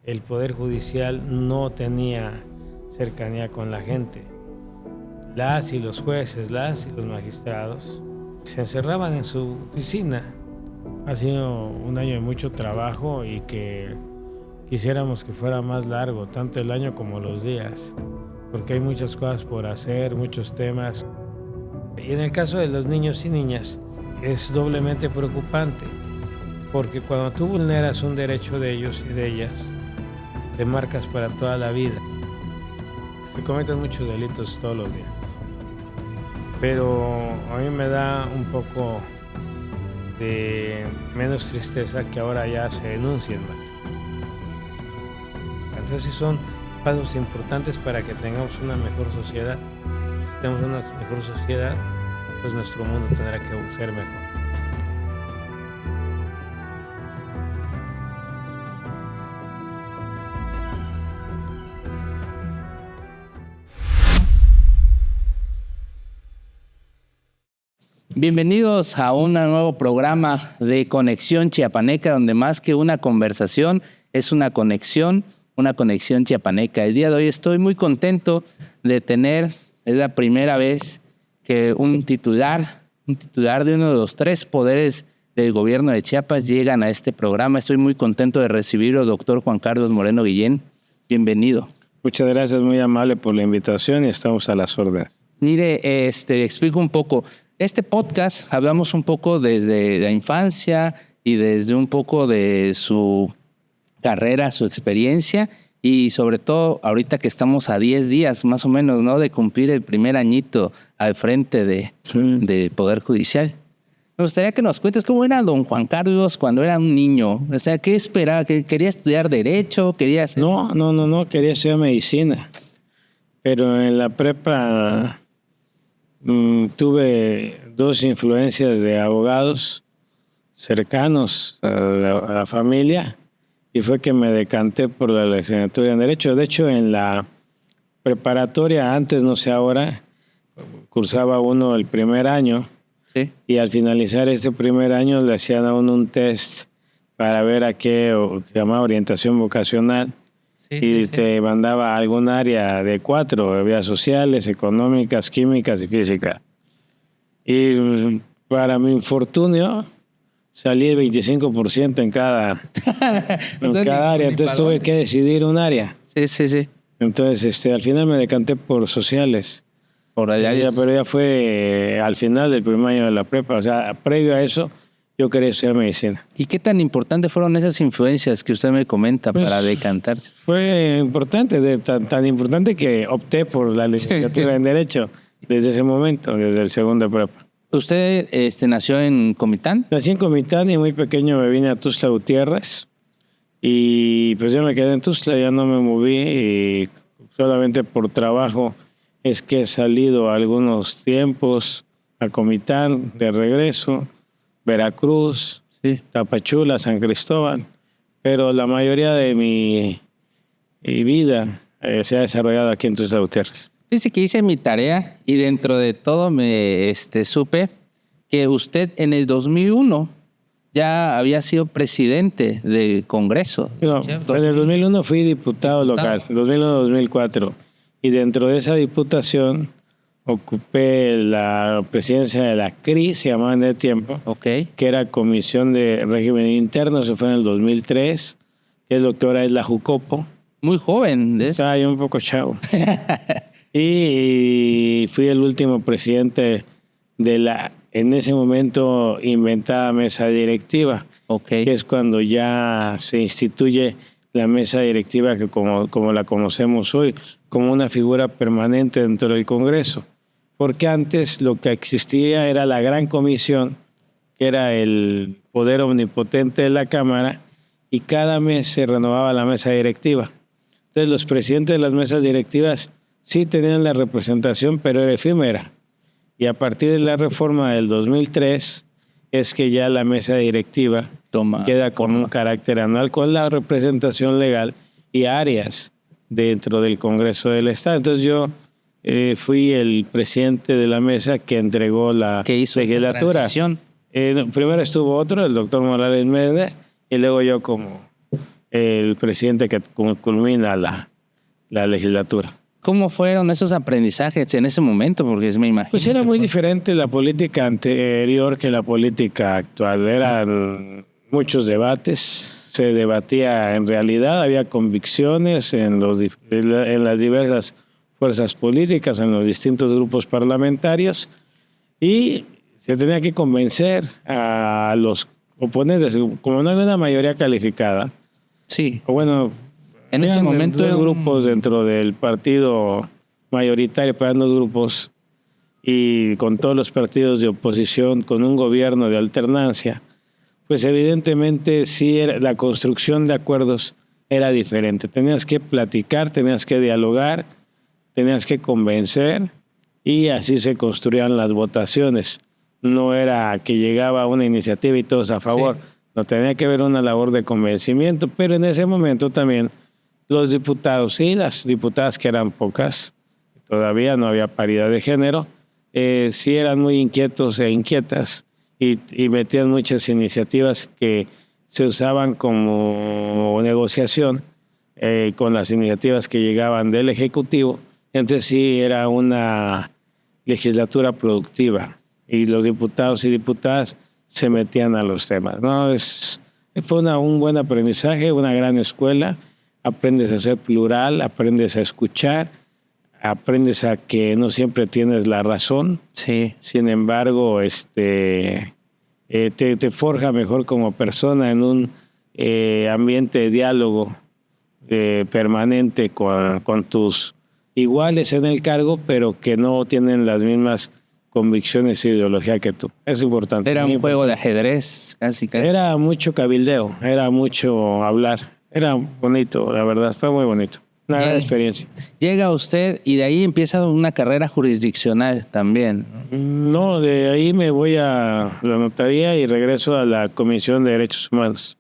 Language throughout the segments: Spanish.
el Poder Judicial no tenía cercanía con la gente. Las y los jueces, las y los magistrados se encerraban en su oficina. Ha sido un año de mucho trabajo y que quisiéramos que fuera más largo, tanto el año como los días, porque hay muchas cosas por hacer, muchos temas. Y en el caso de los niños y niñas es doblemente preocupante, porque cuando tú vulneras un derecho de ellos y de ellas, te marcas para toda la vida. Se cometen muchos delitos todos los días, pero a mí me da un poco de menos tristeza que ahora ya se denuncien más. Entonces son pasos importantes para que tengamos una mejor sociedad. Si tenemos una mejor sociedad, pues nuestro mundo tendrá que ser mejor. Bienvenidos a un nuevo programa de Conexión Chiapaneca, donde más que una conversación es una conexión chiapaneca. El día de hoy estoy muy contento de tener, es la primera vez que un titular de uno de los 3 poderes del gobierno de Chiapas llegan a este programa. Estoy muy contento de recibirlo, doctor Juan Carlos Moreno Guillén. Bienvenido. Muchas gracias, muy amable por la invitación y estamos a las órdenes. Mire, explico un poco. Este podcast hablamos un poco desde la infancia y desde un poco de su carrera, su experiencia y sobre todo ahorita que estamos a 10 días más o menos, ¿no?, de cumplir el primer añito al frente de Poder Judicial. Me gustaría que nos cuentes cómo era don Juan Carlos cuando era un niño. O sea, ¿qué esperaba? ¿Quería estudiar Derecho? ¿Quería hacer... No, quería estudiar Medicina. Pero en la prepa tuve 2 influencias de abogados cercanos a la familia y fue que me decanté por la licenciatura en Derecho. De hecho, en la preparatoria, antes, no sé ahora, cursaba uno el primer año. Sí. Y al finalizar este primer año le hacían a uno un test para ver a qué se llamaba orientación vocacional. Sí. Te mandaba a algún área de 4, había sociales, económicas, químicas y física. Y para mi infortunio salí el 25% en cada área, entonces tuve que decidir un área. Sí. Entonces al final me decanté por sociales. Pero ya fue al final del primer año de la prepa, o sea, previo a eso yo quería estudiar Medicina. ¿Y qué tan importantes fueron esas influencias que usted me comenta para decantarse? Fue importante, tan importante que opté por la licenciatura en Derecho desde ese momento, desde el segundo de prepa. ¿Usted nació en Comitán? Nací en Comitán y muy pequeño me vine a Tuxtla Gutiérrez y pues yo me quedé en Tuxtla, ya no me moví y solamente por trabajo es que he salido algunos tiempos a Comitán de regreso, Veracruz, sí, Tapachula, San Cristóbal, pero la mayoría de mi vida se ha desarrollado aquí en Tuxtla Gutiérrez. Fíjese que hice mi tarea y dentro de todo me supe que usted en el 2001 ya había sido presidente del Congreso. No, en el 2001 fui diputado local, 2001-2004, y dentro de esa diputación ocupé la presidencia de la CRI, se llamaba en el tiempo, okay, que era Comisión de Régimen Interno, se fue en el 2003, que es lo que ahora es la JUCOPO. Muy joven. Estaba yo un poco chavo. Y fui el último presidente de la, en ese momento, inventada mesa directiva, okay, que es cuando ya se instituye la mesa directiva que como la conocemos hoy, como una figura permanente dentro del Congreso. Porque antes lo que existía era la gran comisión, que era el poder omnipotente de la Cámara, y cada mes se renovaba la mesa directiva. Entonces los presidentes de las mesas directivas sí tenían la representación, pero era efímera. Y a partir de la reforma del 2003 es que ya la mesa directiva queda con un carácter anual, con la representación legal y áreas dentro del Congreso del Estado. Entonces yo fui el presidente de la mesa que entregó la legislatura. Esa transición. Primero estuvo otro, el doctor Morales Medner, y luego yo como el presidente que culmina la legislatura. ¿Cómo fueron esos aprendizajes en ese momento? Porque me imagino. Pues era muy diferente la política anterior que la política actual. Eran muchos debates, se debatía en realidad, había convicciones en las diversas fuerzas políticas, en los distintos grupos parlamentarios, y se tenía que convencer a los oponentes. Como no había una mayoría calificada, Sí. o bueno, En ese momento dos era grupos dentro del partido mayoritario, pero eran dos grupos, y con todos los partidos de oposición, con un gobierno de alternancia, pues evidentemente sí la construcción de acuerdos era diferente. Tenías que platicar, tenías que dialogar, tenías que convencer, y así se construían las votaciones. No era que llegaba una iniciativa y todos a favor. Sí. No, tenía que haber una labor de convencimiento, pero en ese momento también los diputados y las diputadas, que eran pocas, todavía no había paridad de género, sí eran muy inquietos e inquietas, y metían muchas iniciativas que se usaban como negociación con las iniciativas que llegaban del Ejecutivo. Entonces sí era una legislatura productiva, y los diputados y diputadas se metían a los temas, ¿no? Fue un buen aprendizaje, una gran escuela. Aprendes a ser plural, aprendes a escuchar, aprendes a que no siempre tienes la razón. Sí. Sin embargo, te forja mejor como persona en un ambiente de diálogo permanente con tus iguales en el cargo, pero que no tienen las mismas convicciones e ideología que tú. Es importante. Era un juego de ajedrez, casi. Era mucho cabildeo, era mucho hablar. Era bonito, la verdad, fue muy bonito. Una gran experiencia. Llega usted y de ahí empieza una carrera jurisdiccional también. No, de ahí me voy a la notaría y regreso a la Comisión de Derechos Humanos,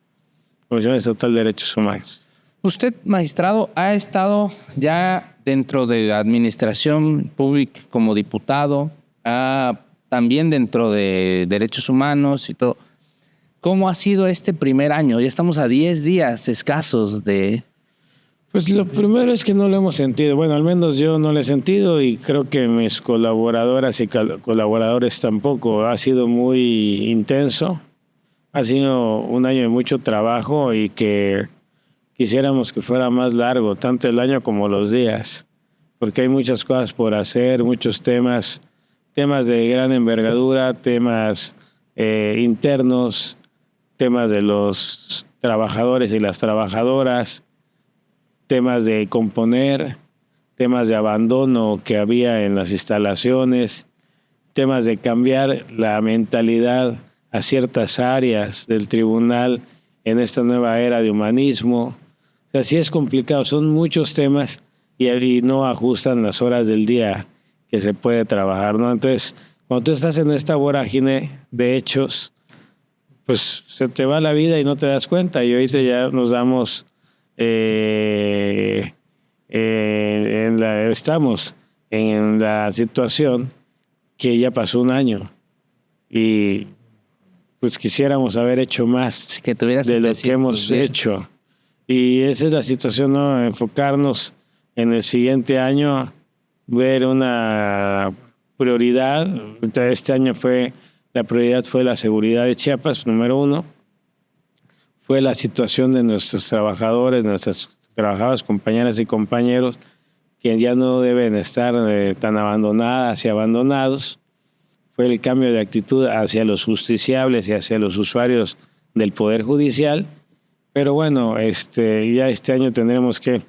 Comisión Estatal de Derechos Humanos. Usted, magistrado, ha estado ya dentro de la administración pública como diputado, también dentro de derechos humanos y todo. ¿Cómo ha sido este primer año? Ya estamos a 10 días escasos de... Pues lo primero es que no lo hemos sentido. Bueno, al menos yo no lo he sentido, y creo que mis colaboradoras y colaboradores tampoco. Ha sido muy intenso. Ha sido un año de mucho trabajo, y que quisiéramos que fuera más largo, tanto el año como los días, porque hay muchas cosas por hacer, muchos temas de gran envergadura, temas internos, temas de los trabajadores y las trabajadoras, temas de componer, temas de abandono que había en las instalaciones, temas de cambiar la mentalidad a ciertas áreas del tribunal en esta nueva era de humanismo. O sea, sí es complicado, son muchos temas, y no ajustan las horas del día que se puede trabajar, ¿no? Entonces, cuando tú estás en esta vorágine de hechos, pues se te va la vida y no te das cuenta. Y ahorita ya nos damos, estamos en la situación que ya pasó un año, y pues quisiéramos haber hecho más que de lo que hemos hecho. Y esa es la situación, ¿no? Enfocarnos en el siguiente año, ver una prioridad. Este año la prioridad fue la seguridad de Chiapas, número 1. Fue la situación de nuestros trabajadores, nuestras trabajadoras, compañeras y compañeros, que ya no deben estar tan abandonadas y abandonados. Fue el cambio de actitud hacia los justiciables y hacia los usuarios del Poder Judicial. Pero bueno, ya este año tendremos que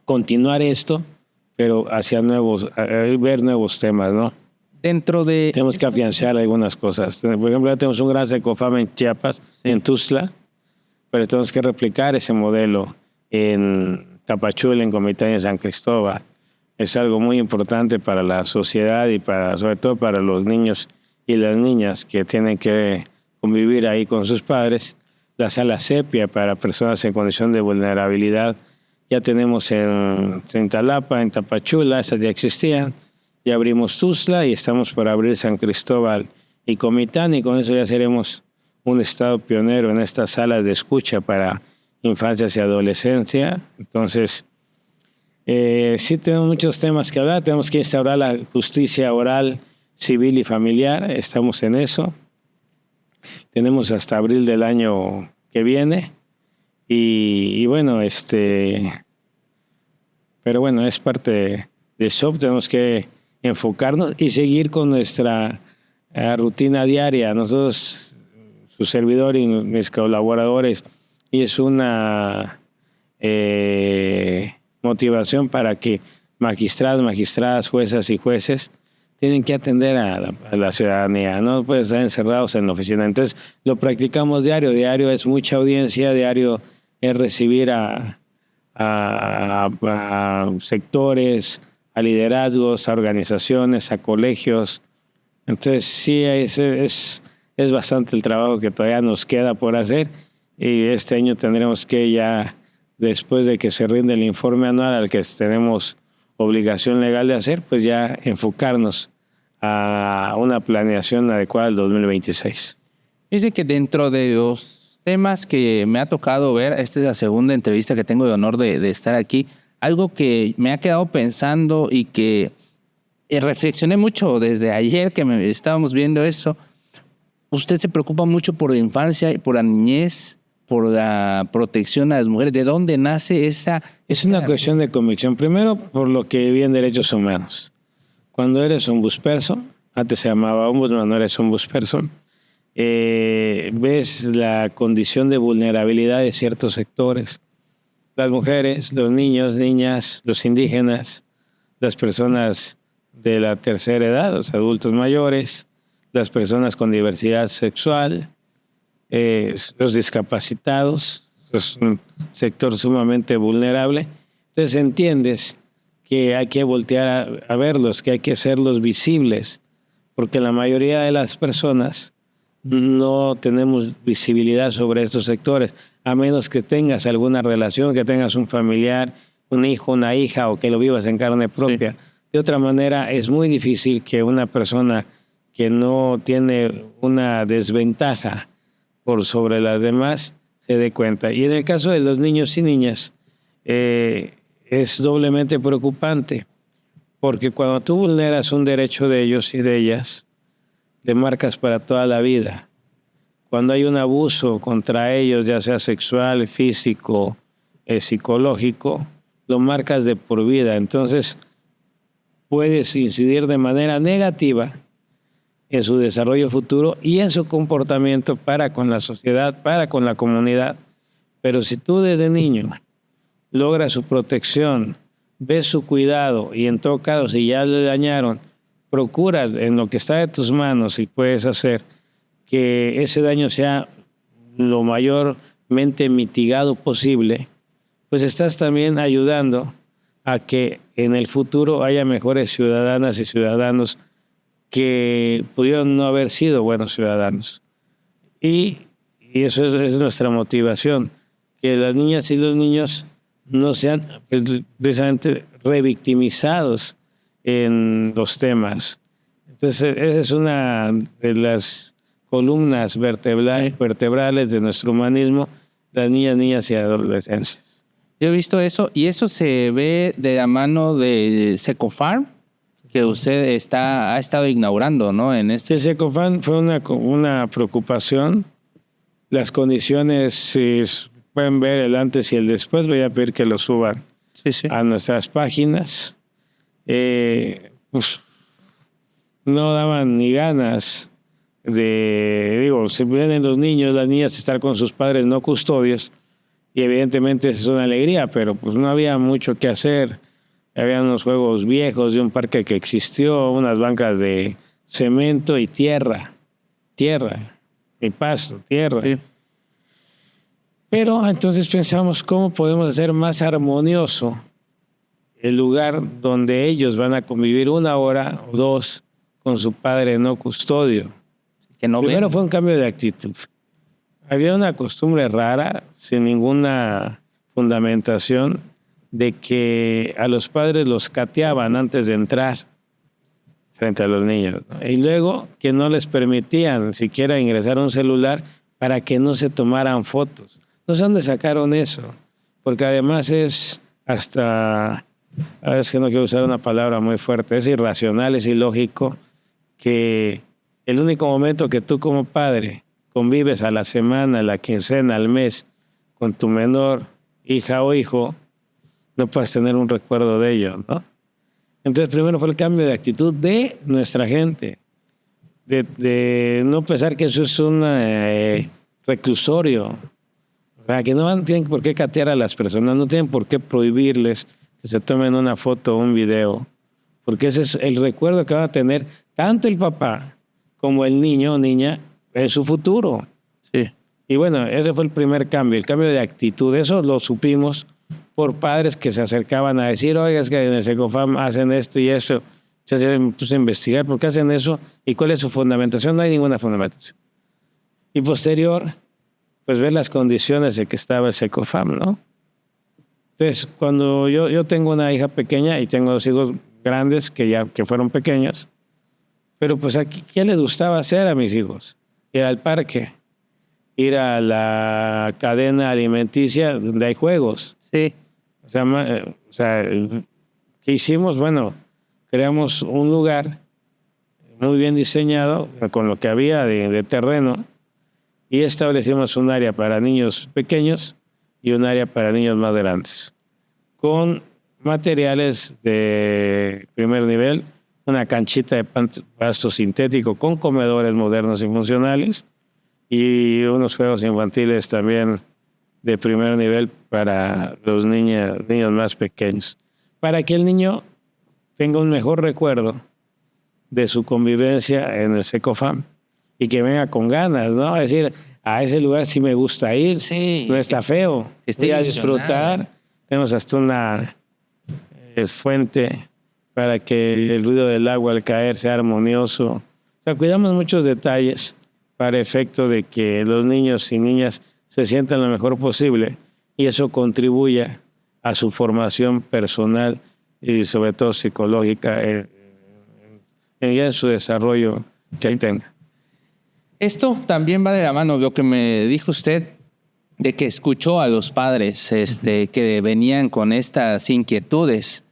continuar esto, pero hacia ver nuevos temas, ¿no? Tenemos que afianzar algunas cosas. Por ejemplo, ya tenemos un gran Secofam en Chiapas, sí, en Tuxtla, pero tenemos que replicar ese modelo en Tapachula, en Comitán y en San Cristóbal. Es algo muy importante para la sociedad y sobre todo para los niños y las niñas que tienen que convivir ahí con sus padres. La sala sepia para personas en condición de vulnerabilidad ya tenemos en Cintalapa, en Tapachula, esas ya existían. Ya abrimos Tuxtla y estamos por abrir San Cristóbal y Comitán, y con eso ya seremos un estado pionero en estas salas de escucha para infancia hacia adolescencia. Entonces, sí tenemos muchos temas que hablar. Tenemos que instaurar la justicia oral, civil y familiar. Estamos en eso. Tenemos hasta abril del año que viene. Y bueno, pero bueno, es parte del show. Tenemos que enfocarnos y seguir con nuestra rutina diaria. Nosotros, su servidor y mis colaboradores, y es una motivación para que magistradas, juezas y jueces tienen que atender a la ciudadanía, no pueden estar encerrados en la oficina. Entonces lo practicamos diario es mucha audiencia, diario es recibir a sectores, a liderazgos, a organizaciones, a colegios. Entonces sí, es bastante el trabajo que todavía nos queda por hacer, y este año tendremos que ya, después de que se rinde el informe anual al que tenemos obligación legal de hacer, pues ya enfocarnos a una planeación adecuada del 2026. Dice que dentro de los temas que me ha tocado ver, esta es la segunda entrevista que tengo de honor de estar aquí, algo que me ha quedado pensando y que reflexioné mucho desde ayer que estábamos viendo eso. Usted se preocupa mucho por la infancia y por la niñez, por la protección a las mujeres. ¿De dónde nace esa? Es una cuestión de convicción. Primero, por lo que vi en derechos humanos. Cuando eres ombudsperson, antes se llamaba ombudsman, no eres ombudsperson, ves la condición de vulnerabilidad de ciertos sectores. Las mujeres, los niños, niñas, los indígenas, las personas de la tercera edad, los adultos mayores, las personas con diversidad sexual, los discapacitados, es un sector sumamente vulnerable. Entonces entiendes que hay que voltear a verlos, que hay que hacerlos visibles, porque la mayoría de las personas no tenemos visibilidad sobre estos sectores, a menos que tengas alguna relación, que tengas un familiar, un hijo, una hija, o que lo vivas en carne propia. Sí. De otra manera, es muy difícil que una persona que no tiene una desventaja por sobre las demás se dé cuenta. Y en el caso de los niños y niñas, es doblemente preocupante, porque cuando tú vulneras un derecho de ellos y de ellas, le marcas para toda la vida. Cuando hay un abuso contra ellos, ya sea sexual, físico, psicológico, lo marcas de por vida. Entonces, puedes incidir de manera negativa en su desarrollo futuro y en su comportamiento para con la sociedad, para con la comunidad. Pero si tú desde niño logras su protección, ves su cuidado, y en todo caso, si ya le dañaron, procura en lo que está de tus manos y puedes hacer que ese daño sea lo mayormente mitigado posible, pues estás también ayudando a que en el futuro haya mejores ciudadanas y ciudadanos que pudieron no haber sido buenos ciudadanos. Y eso es nuestra motivación, que las niñas y los niños no sean precisamente revictimizados en los temas. Entonces, esa es una de las columnas vertebrales de nuestro humanismo, las niñas y adolescentes. Yo he visto eso, y eso se ve de la mano de Secofarm, que usted ha estado inaugurando, ¿no? En este. El Secofarm fue una preocupación. Las condiciones, si pueden ver el antes y el después, voy a pedir que lo suban a nuestras páginas. Pues no daban ni ganas si vienen los niños, las niñas, estar con sus padres no custodios, y evidentemente es una alegría, pero pues no había mucho que hacer. Había unos juegos viejos de un parque que existió, unas bancas de cemento y tierra, y pasto, tierra. Sí. Pero entonces pensamos cómo podemos hacer más armonioso el lugar donde ellos van a convivir 1 hora o 2 con su padre no custodio. Primero fue un cambio de actitud. Había una costumbre rara, sin ninguna fundamentación, de que a los padres los cateaban antes de entrar frente a los niños, ¿no? Y luego que no les permitían siquiera ingresar un celular para que no se tomaran fotos. No sé dónde sacaron eso, porque además es hasta, a veces que no quiero usar una palabra muy fuerte, es irracional, es ilógico que el único momento que tú como padre convives a la semana, a la quincena, al mes, con tu menor hija o hijo, no puedes tener un recuerdo de ello, ¿no? Entonces, primero fue el cambio de actitud de nuestra gente, de no pensar que eso es un reclusorio, o sea, que no tienen por qué catear a las personas, no tienen por qué prohibirles que se tomen una foto o un video, porque ese es el recuerdo que van a tener tanto el papá como el niño o niña en su futuro. Sí. Y bueno, ese fue el primer cambio, el cambio de actitud. Eso lo supimos por padres que se acercaban a decir, oiga, es que en el Secofam hacen esto y eso. Yo me puse a investigar por qué hacen eso y cuál es su fundamentación. No hay ninguna fundamentación. Y posterior, pues ver las condiciones de que estaba el Secofam, ¿no? Entonces, cuando yo tengo una hija pequeña y tengo 2 hijos grandes que fueron pequeños, pero pues aquí, ¿qué les gustaba hacer a mis hijos? Ir al parque, ir a la cadena alimenticia donde hay juegos. Sí. O sea, ¿qué hicimos? Bueno, creamos un lugar muy bien diseñado con lo que había de terreno y establecimos un área para niños pequeños y un área para niños más grandes, con materiales de primer nivel, una canchita de pasto sintético con comedores modernos y funcionales y unos juegos infantiles también de primer nivel para los niños más pequeños, para que el niño tenga un mejor recuerdo de su convivencia en el Secofam y que venga con ganas, ¿no? Es decir, a ese lugar sí me gusta ir, Sí, no está feo, voy a disfrutar. Tenemos hasta una fuente para que el ruido del agua al caer sea armonioso. O sea, cuidamos muchos detalles para efecto de que los niños y niñas se sientan lo mejor posible y eso contribuya a su formación personal y sobre todo psicológica en su desarrollo que tenga. Esto también va de la mano, lo que me dijo usted, de que escuchó a los padres que venían con estas inquietudes.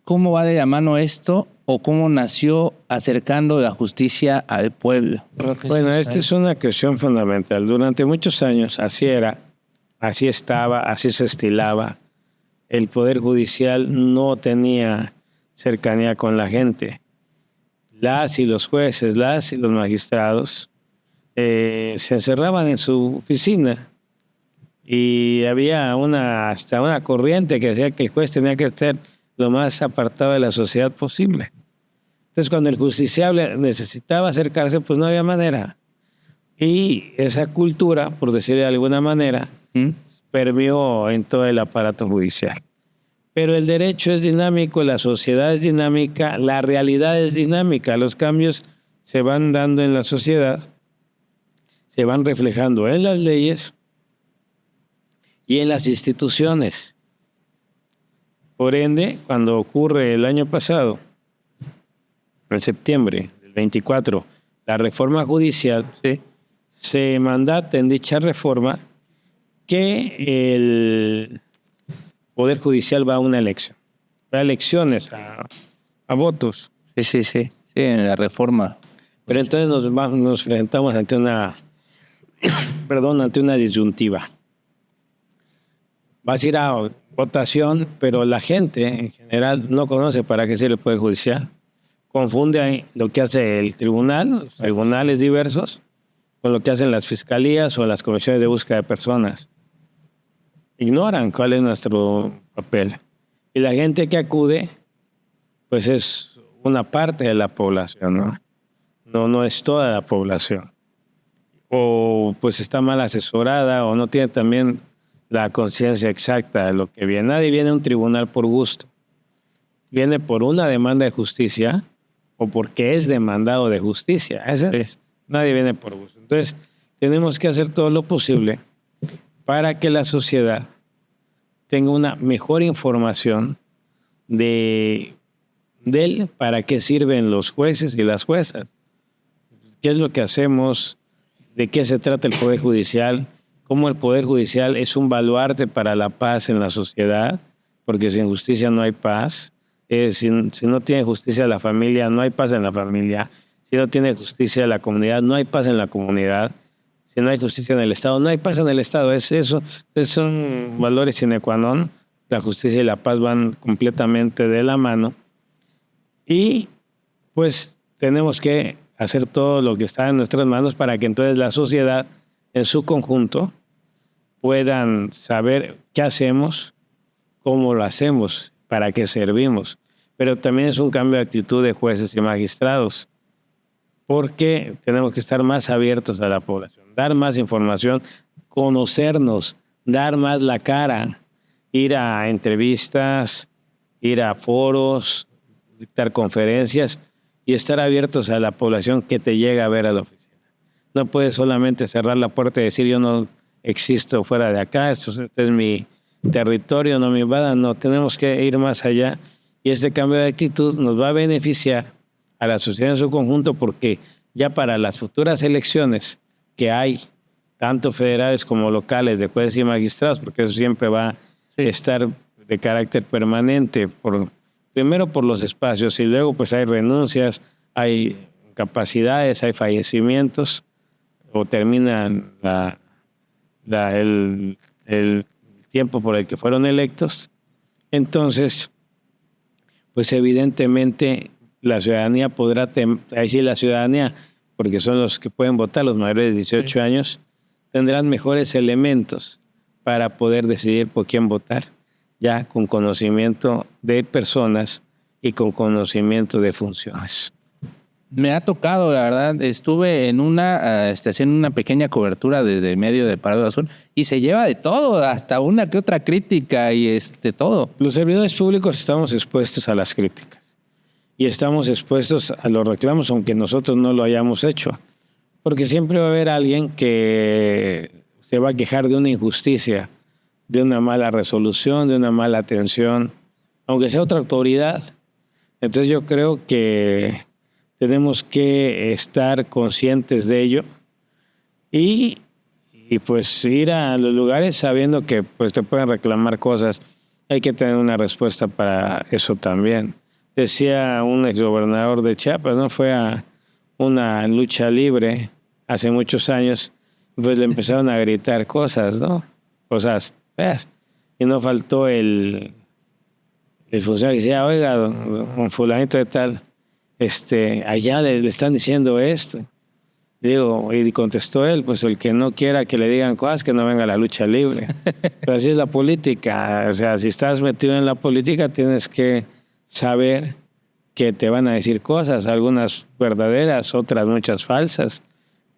¿Cómo va de la mano esto o cómo nació acercando la justicia al pueblo? Bueno, esta es una cuestión fundamental. Durante muchos años así era, así estaba, así se estilaba. El Poder Judicial no tenía cercanía con la gente. Las y los jueces, las y los magistrados se encerraban en su oficina y había hasta una corriente que decía que el juez tenía que estar lo más apartado de la sociedad posible. Entonces, cuando el justiciable necesitaba acercarse, pues no había manera. Y esa cultura, por decirlo de alguna manera, permeó en todo el aparato judicial. Pero el derecho es dinámico, la sociedad es dinámica, la realidad es dinámica. Los cambios se van dando en la sociedad, se van reflejando en las leyes y en las instituciones. Por ende, cuando ocurre el año pasado, en septiembre del 24, la reforma judicial, Sí. se mandata en dicha reforma que el Poder Judicial va a una elección, va a elecciones, a votos. Sí, en la reforma. Pero entonces nos enfrentamos ante ante una disyuntiva. Vas a ir a votación, pero la gente en general no conoce para qué sirve el Poder Judicial. Confunde ahí lo que hace el tribunal, los tribunales diversos, con lo que hacen las fiscalías o las comisiones de búsqueda de personas. Ignoran cuál es nuestro papel. Y la gente que acude, pues es una parte de la población, ¿no? No es toda la población. O pues está mal asesorada o no tiene también la conciencia exacta de lo que viene. Nadie viene a un tribunal por gusto. Viene por una demanda de justicia o porque es demandado de justicia. Nadie viene por gusto. Entonces, tenemos que hacer todo lo posible para que la sociedad tenga una mejor información de él, para qué sirven los jueces y las juezas, qué es lo que hacemos, de qué se trata el Poder Judicial, cómo el Poder Judicial es un baluarte para la paz en la sociedad, porque sin justicia no hay paz. Si no tiene justicia la familia, no hay paz en la familia. Si no tiene justicia la comunidad, no hay paz en la comunidad. Si no hay justicia en el Estado, no hay paz en el Estado. Esos son valores sine qua non. La justicia y la paz van completamente de la mano. Y pues tenemos que hacer todo lo que está en nuestras manos para que entonces la sociedad en su conjunto puedan saber qué hacemos, cómo lo hacemos, para qué servimos. Pero también es un cambio de actitud de jueces y magistrados, porque tenemos que estar más abiertos a la población, dar más información, conocernos, dar más la cara, ir a entrevistas, ir a foros, dictar conferencias y estar abiertos a la población que te llega a ver a la oficina. No puedes solamente cerrar la puerta y decir yo no existo fuera de acá, este es mi territorio, no me invadan. No, tenemos que ir más allá y este cambio de actitud nos va a beneficiar a la sociedad en su conjunto, porque ya para las futuras elecciones que hay, tanto federales como locales, de jueces y magistrados, porque eso siempre va a estar de carácter permanente, primero por los espacios y luego pues hay renuncias, hay incapacidades, hay fallecimientos o terminan el tiempo por el que fueron electos. Entonces, pues evidentemente la ciudadanía podrá, ahí sí la ciudadanía, porque son los que pueden votar, los mayores de 18 años, tendrán mejores elementos para poder decidir por quién votar, ya con conocimiento de personas y con conocimiento de funciones. Me ha tocado, la verdad, estuve en haciendo una pequeña cobertura desde medio de Parado Azul y se lleva de todo, hasta una que otra crítica y todo. Los servidores públicos estamos expuestos a las críticas y estamos expuestos a los reclamos, aunque nosotros no lo hayamos hecho, porque siempre va a haber alguien que se va a quejar de una injusticia, de una mala resolución, de una mala atención, aunque sea otra autoridad. Entonces yo creo que tenemos que estar conscientes de ello y pues ir a los lugares sabiendo que pues te pueden reclamar cosas. Hay que tener una respuesta para eso también. Decía un exgobernador de Chiapas, ¿no? Fue a una lucha libre hace muchos años, pues le empezaron a gritar cosas, ¿no? Cosas feas. Y no faltó el funcionario que decía, oiga, don fulanito de tal, allá le están diciendo esto. Digo, y contestó él, pues el que no quiera que le digan cosas, que no venga a la lucha libre. Pero así es la política. O sea, si estás metido en la política, tienes que saber que te van a decir cosas, algunas verdaderas, otras muchas falsas.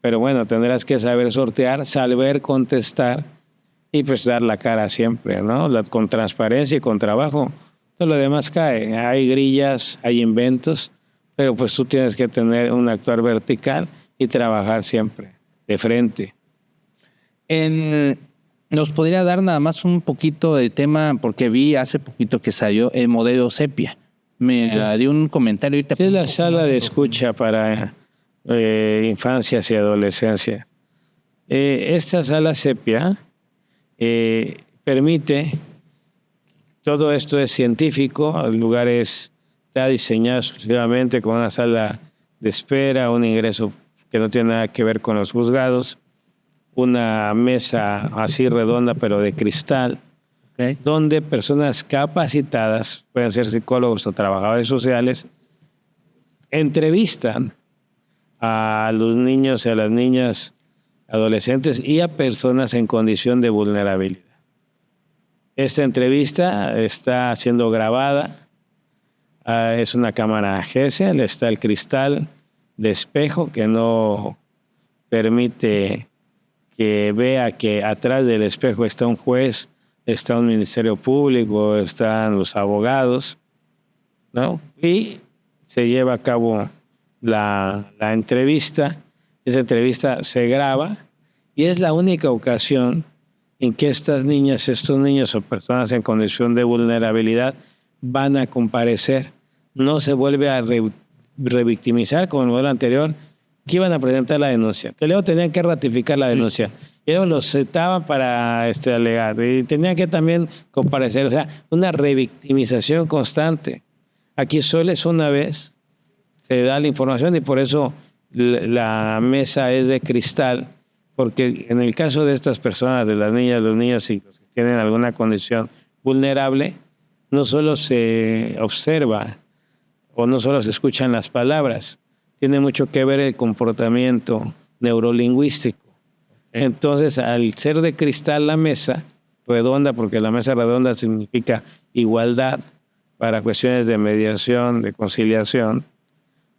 Pero bueno, tendrás que saber sortear, saber contestar y pues dar la cara siempre, ¿no? Con transparencia y con trabajo. Todo lo demás cae. Hay grillas, hay inventos, pero pues tú tienes que tener un actuar vertical y trabajar siempre de frente. ¿Nos podría dar nada más un poquito de tema? Porque vi hace poquito que salió el modelo Sepia. Me dio un comentario. Es la sala de escucha para infancias y adolescencia. Esta sala Sepia permite, todo esto es científico, el lugar está diseñado exclusivamente con una sala de espera, un ingreso que no tiene nada que ver con los juzgados, una mesa así redonda pero de cristal, donde personas capacitadas, pueden ser psicólogos o trabajadores sociales, entrevistan a los niños y a las niñas, adolescentes y a personas en condición de vulnerabilidad. Esta entrevista está siendo grabada, es una cámara Gesell, está el cristal de espejo que no permite que vea que atrás del espejo está un juez, está un ministerio público, están los abogados, ¿no? Y se lleva a cabo la entrevista. Esa entrevista se graba y es la única ocasión en que estas niñas, estos niños o personas en condición de vulnerabilidad van a comparecer. No se vuelve a revictimizar como en el modelo anterior, que iban a presentar la denuncia, que luego tenían que ratificar la denuncia, y luego los citaban para alegar, y tenían que también comparecer, o sea, una revictimización constante. Aquí solo es una vez, se da la información y por eso la mesa es de cristal, porque en el caso de estas personas, de las niñas, los niños y los que tienen alguna condición vulnerable, no solo se observa o no solo se escuchan las palabras, tiene mucho que ver el comportamiento neurolingüístico. Entonces, al ser de cristal la mesa redonda, porque la mesa redonda significa igualdad para cuestiones de mediación, de conciliación,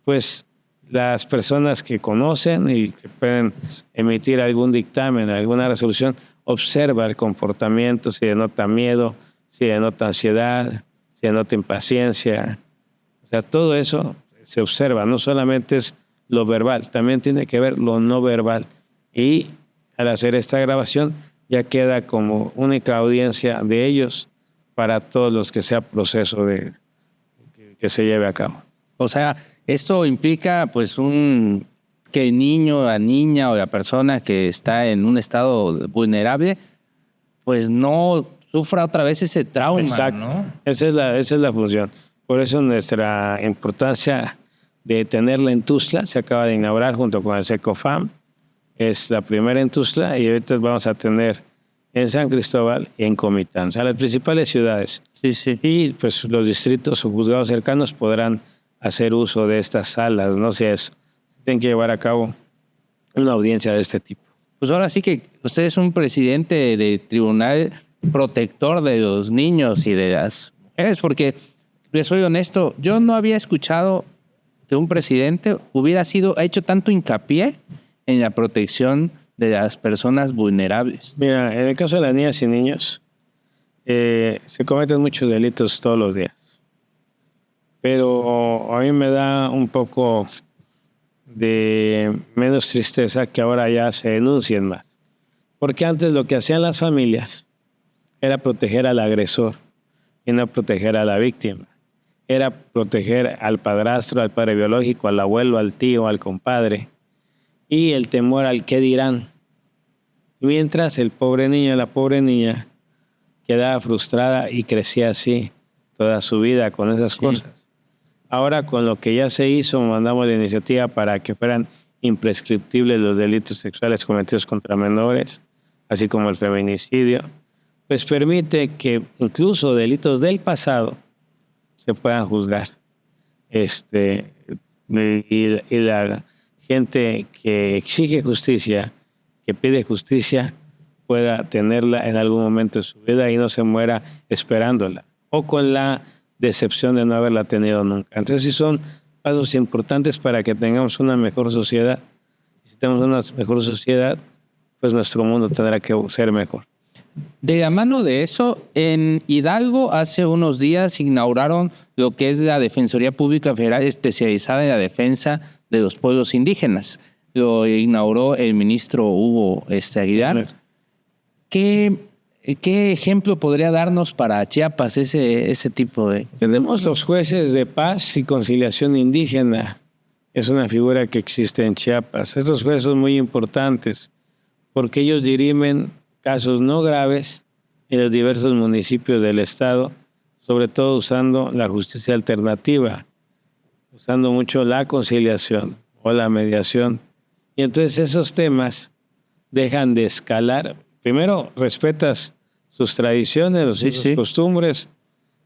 pues las personas que conocen y que pueden emitir algún dictamen, alguna resolución, observa el comportamiento, si denota miedo, si denota ansiedad, si denota impaciencia. O sea, todo eso se observa, no solamente es lo verbal, también tiene que ver lo no verbal. Y al hacer esta grabación ya queda como única audiencia de ellos para todos los que sea proceso de que se lleve a cabo. O sea, esto implica pues que el niño, la niña o la persona que está en un estado vulnerable pues no sufra otra vez ese trauma. Exacto. ¿No? Esa es la función. Por eso nuestra importancia de tenerla en Tuxtla se acaba de inaugurar junto con el SECOFAM. Es la primera en Tuxtla y ahorita vamos a tener en San Cristóbal y en Comitán, o sea, las principales ciudades. Sí, sí. Y pues los distritos o juzgados cercanos podrán hacer uso de estas salas, no sé, tienen que llevar a cabo una audiencia de este tipo. Pues ahora sí que usted es un presidente de tribunal protector de los niños y de las mujeres, porque les soy honesto, yo no había escuchado que un presidente hubiera hecho tanto hincapié en la protección de las personas vulnerables. Mira, en el caso de las niñas y niños, se cometen muchos delitos todos los días. Pero a mí me da un poco de menos tristeza que ahora ya se denuncien más. Porque antes lo que hacían las familias era proteger al agresor y no proteger a la víctima. Era proteger al padrastro, al padre biológico, al abuelo, al tío, al compadre. Y el temor al qué dirán. Mientras el pobre niño, la pobre niña, quedaba frustrada y crecía así toda su vida con esas cosas. Ahora, con lo que ya se hizo, mandamos la iniciativa para que fueran imprescriptibles los delitos sexuales cometidos contra menores, así como el feminicidio, pues permite que incluso delitos del pasado se puedan juzgar. Y la gente que exige justicia, que pide justicia, pueda tenerla en algún momento de su vida y no se muera esperándola o con la decepción de no haberla tenido nunca. Entonces sí son pasos importantes para que tengamos una mejor sociedad. Si tenemos una mejor sociedad, pues nuestro mundo tendrá que ser mejor. De la mano de eso, en Hidalgo hace unos días inauguraron lo que es la Defensoría Pública Federal especializada en la defensa de los pueblos indígenas. Lo inauguró el ministro Hugo Aguilar. ¿Qué ejemplo podría darnos para Chiapas ese tipo de...? Tenemos los jueces de paz y conciliación indígena. Es una figura que existe en Chiapas. Estos jueces son muy importantes porque ellos dirimen casos no graves en los diversos municipios del estado, sobre todo usando la justicia alternativa, usando mucho la conciliación o la mediación. Y entonces esos temas dejan de escalar. Primero, respetas sus tradiciones, sus costumbres,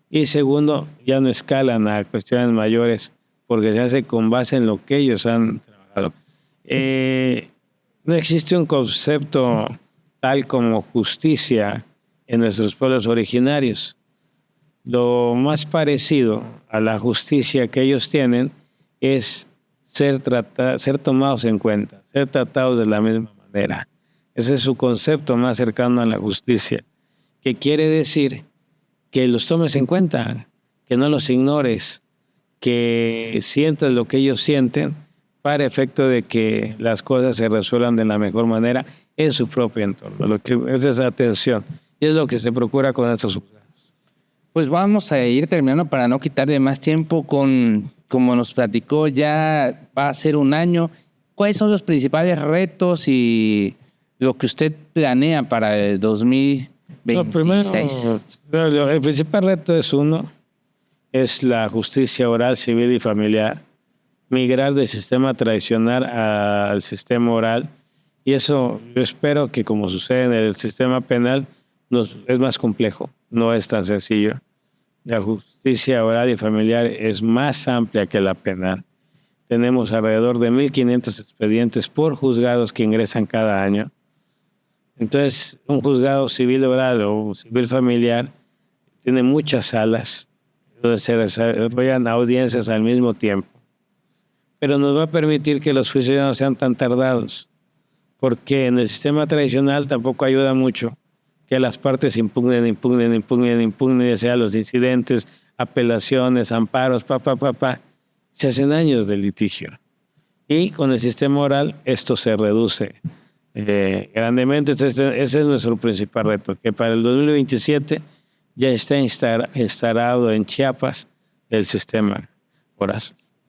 y segundo, ya no escalan a cuestiones mayores porque se hace con base en lo que ellos han trabajado. No existe un concepto tal como justicia en nuestros pueblos originarios. Lo más parecido a la justicia que ellos tienen es ser tomados en cuenta, ser tratados de la misma manera. Ese es su concepto más cercano a la justicia, que quiere decir que los tomes en cuenta, que no los ignores, que sientas lo que ellos sienten para efecto de que las cosas se resuelvan de la mejor manera en su propio entorno. Lo que es esa atención y es lo que se procura con estos juzgados. Pues vamos a ir terminando para no quitarle más tiempo como nos platicó, ya va a ser un año. ¿cuáles son los principales retos y lo que usted planea para el 2026? El principal reto es la justicia oral, civil y familiar. Migrar del sistema tradicional al sistema oral. Y eso yo espero que, como sucede en el sistema penal, es más complejo, no es tan sencillo. La justicia oral y familiar es más amplia que la penal. Tenemos alrededor de 1.500 expedientes por juzgados que ingresan cada año. Entonces, un juzgado civil oral o civil familiar tiene muchas salas donde se desarrollan audiencias al mismo tiempo. Pero nos va a permitir que los juicios ya no sean tan tardados, porque en el sistema tradicional tampoco ayuda mucho que las partes impugnen, ya sea los incidentes, apelaciones, amparos, se hacen años de litigio. Y con el sistema oral esto se reduce grandemente. Ese es nuestro principal reto, que para el 2027 ya está instalado en Chiapas el sistema oral.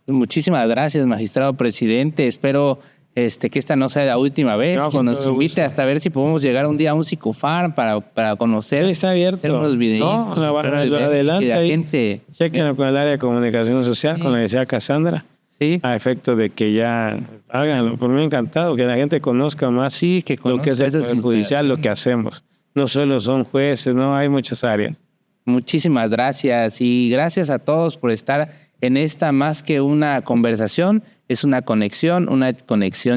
Muchísimas gracias, magistrado presidente. Espero que esta no sea la última vez, que nos invite hasta ver si podemos llegar un día a un psicofarm para conocer. Está abierto. Hacer unos videitos. No, adelante. Que la gente... Chequenlo con el área de comunicación social, con la Universidad Cassandra. Sí. A efecto de que ya háganlo. Por mí encantado, que la gente conozca más que lo que es el Poder Judicial, lo que hacemos. No solo son jueces, no, hay muchas áreas. Muchísimas gracias y gracias a todos por estar en esta más que una conversación, es una conexión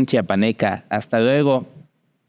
chiapaneca. Hasta luego.